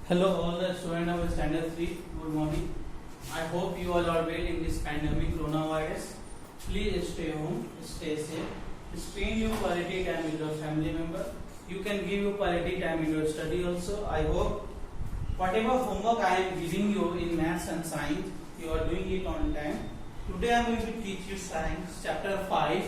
Hello all the students of standard 3, good morning. I hope you all are well in this pandemic coronavirus. Please stay home, stay safe, spend your quality time with your family member. You can give your quality time in your study also. I hope whatever homework I am giving you in maths and science, you are doing it on time. Today I am going to teach you science chapter 5,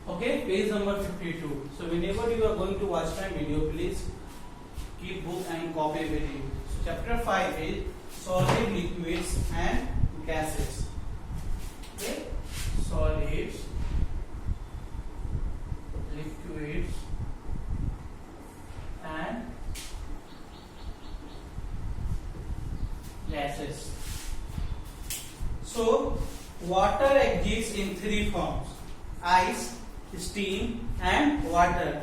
okay, page number 52. So whenever you are going to watch my video, please keep book and copy with you. So chapter 5 is solid, liquids and gases. Okay, solids, liquids and gases. So water exists in three forms: ice, steam and water.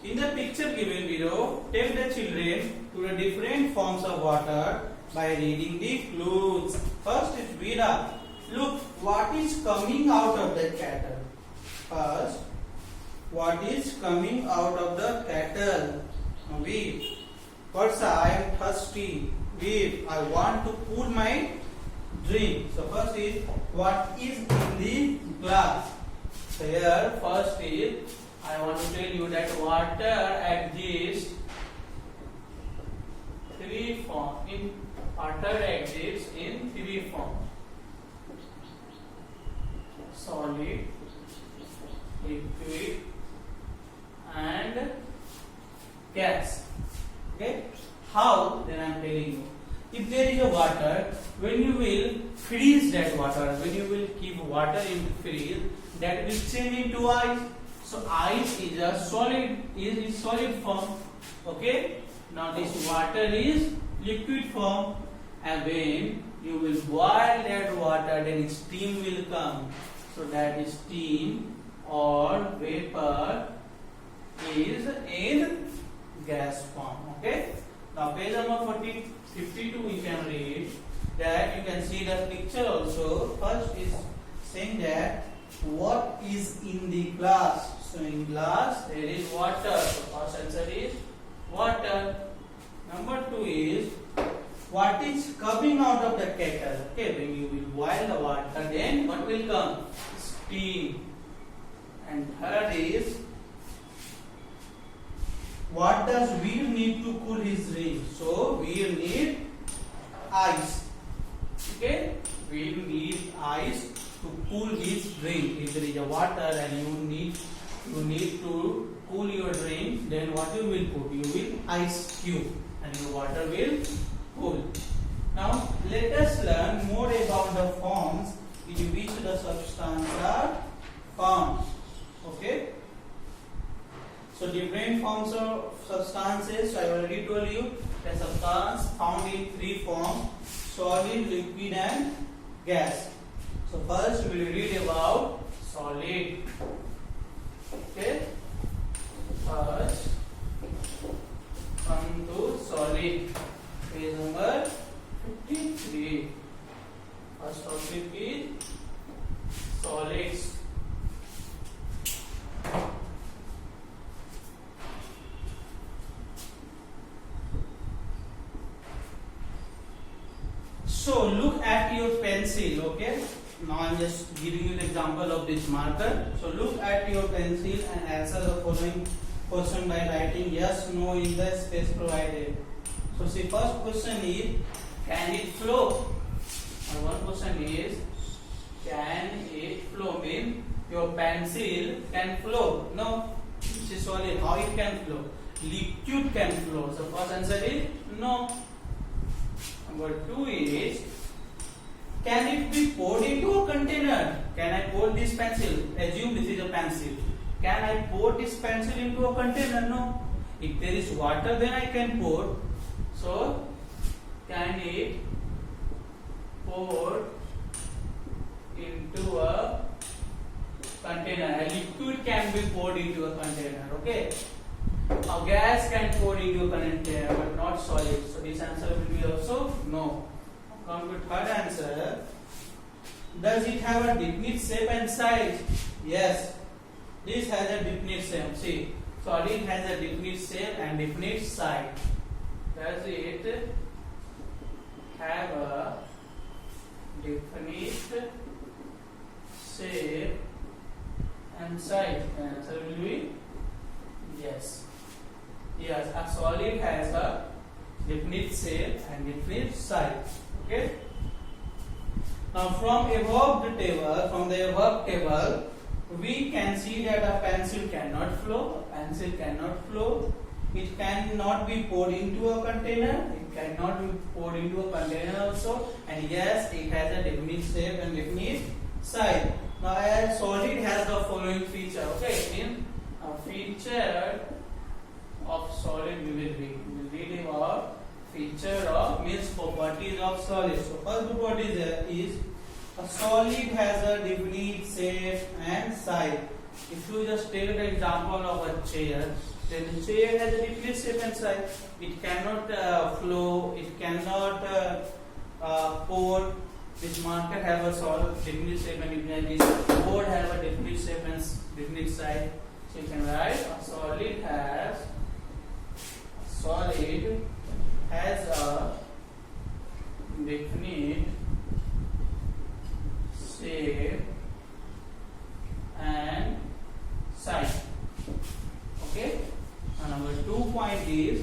In the picture given below, take the children to the different forms of water by reading the clues. First is Veera. Look, what is coming out of the kettle? First, what is coming out of the kettle? Veer. First, I am thirsty. Veer, I want to cool my drink. So first is what is in the glass. So here first is I want to tell you that water exists three forms. Water exists in three forms: solid, liquid, and gas. Okay? How? Then I am telling you. If there is a water, when you will freeze that water, when you will keep water in the freeze, that will change into ice. So ice is a solid, is solid form. Okay. Now this water is liquid form, and when you will boil that water, then steam will come. So that is steam or vapor is in gas form. Okay. Now page number 52 we can read that. You can see the picture also. First is saying that what is in the glass. So in glass there is water. So first answer is water. Number 2 is what is coming out of the kettle. Okay, when you will boil the water, then what will come? Steam. And third is what does Veer need to cool his drink? So Veer need ice. Okay, Veer need ice to cool his drink. If there is a water and you need to cool your drink, then what you will put? You will ice cube and your water will cool. Now let us learn more about the forms in which the substances are found. Okay. So different forms of substances. I already told you the substance found in three forms: solid, liquid and gas. So first we will read about solid. Okay. First come to solid. Page number 53. First topic is solids. So look at your pencil, okay? Now I am just giving you an example of this marker. So look at your pencil and answer the following question by writing yes, no in the space provided. So see, first question is, can it flow? And one question is, can it flow? Mean your pencil can flow? No. This is solid. How it can flow? Liquid can flow. So first answer is no. Number 2 is, can it be poured into a container? Can I pour this pencil? Assume this is a pencil. Can I pour this pencil into a container? No. If there is water, then I can pour. So, can it pour into a container? A liquid can be poured into a container. Okay. A gas can pour into a container, but not solid. So this answer will be also no. Come to third answer. Does it have a definite shape and size? Yes. This has a definite shape. See, solid has a definite shape and definite size. does it have a definite shape and size? The answer will be yes. Yes, a solid has a definite shape and definite size. Okay. Now from the above table, we can see that a pencil cannot flow. A pencil cannot flow. It cannot be poured into a container. It cannot be poured into a container also. And yes, it has a definite shape and definite size. Now, a solid has the following feature. Okay, in a feature of solid we will read. We will read about feature of means properties of solid. So first property is a solid has a definite shape and size. If you just take the example of a chair, then the chair has a definite shape and size. It cannot flow. It cannot pour. This marker have a solid definite shape and definite size. This board have a definite shape and definite size. So you can write a solid has a definite shape and size. Okay. And number 2 point is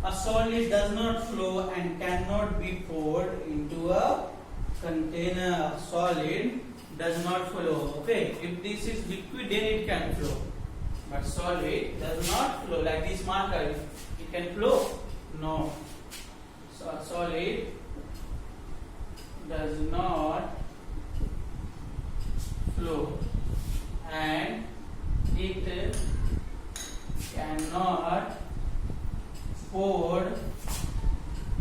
a solid does not flow and cannot be poured into a container. A solid does not flow. Okay. If this is liquid, then it can flow. But solid does not flow. Like this marker, it can flow. No. So a solid does not flow and it cannot poured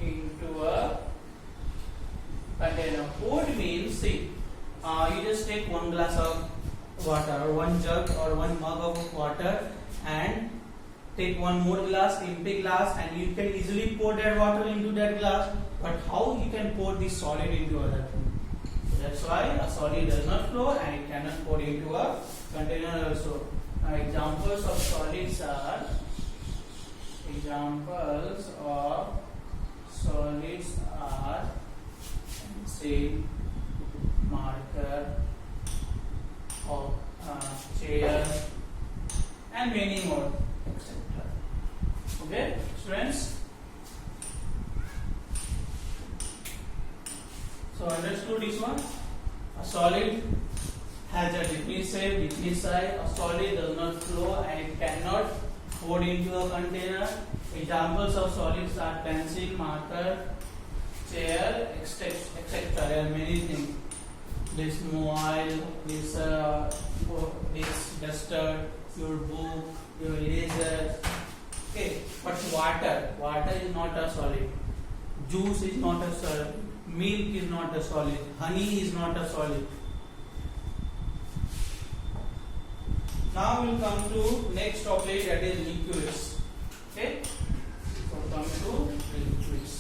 into a container. Poured means, see, you just take one glass of water or one jug or one mug of water and take one more glass, empty glass, and you can easily pour that water into that glass. But how you can pour this solid into other thing? So that's why a solid does not flow and it cannot pour into a container also. Now examples of solids are pencil, marker, chair, and many more, etc. Okay, students. So understood this one? A solid has a definite shape, definite size. A solid does not flow and it cannot pour into a container. Examples of solids are pencil, marker, chair, etc. There are many things. This mobile, this duster, your book, your eraser. Okay, but water is not a solid. Juice is not a solid. Milk is not a solid. Honey is not a solid. Now we'll come to next topic, that is liquids. Okay, so come to liquids.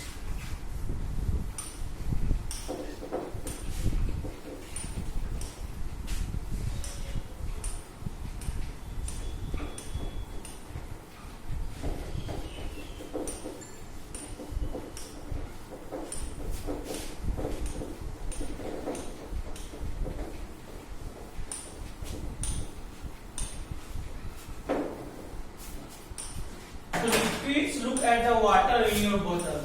Look at the water in your bottle.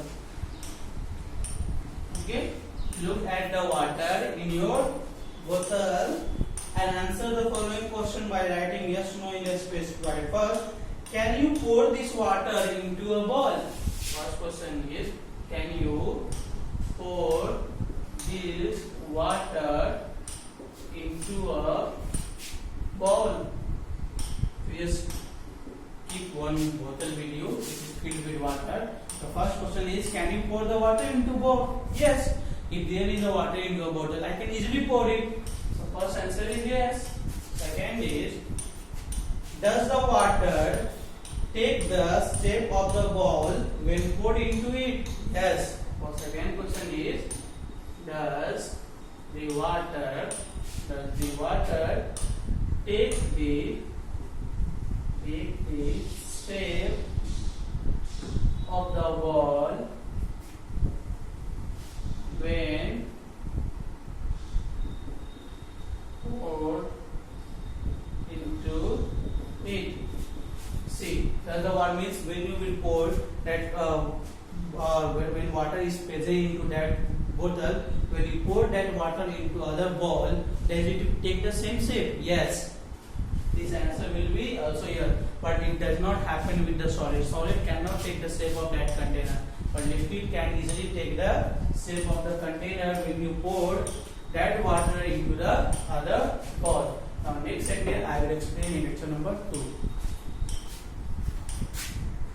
Okay, look at the water in your bottle and answer the following question by writing yes no in the space provided. First, can you pour this water into a bowl? First question is, can you pour this water into a bowl? Yes. Keep one bottle with you, which is filled with water. The first question is, can you pour the water into a bowl? Yes. If there is a water into a bottle, I can easily pour it. So first answer is yes. Second is, does the water take the shape of the bowl when poured into it? Yes. For second question is, does the water take the shape or means when you will pour that when water is present into that bottle, when you pour that water into other ball, does it take the same shape? Yes. This answer will be also here, but it does not happen with the solid. Solid cannot take the shape of that container, but liquid can easily take the shape of the container when you pour that water into the other ball. Now next segment I will explain in lecture number 2.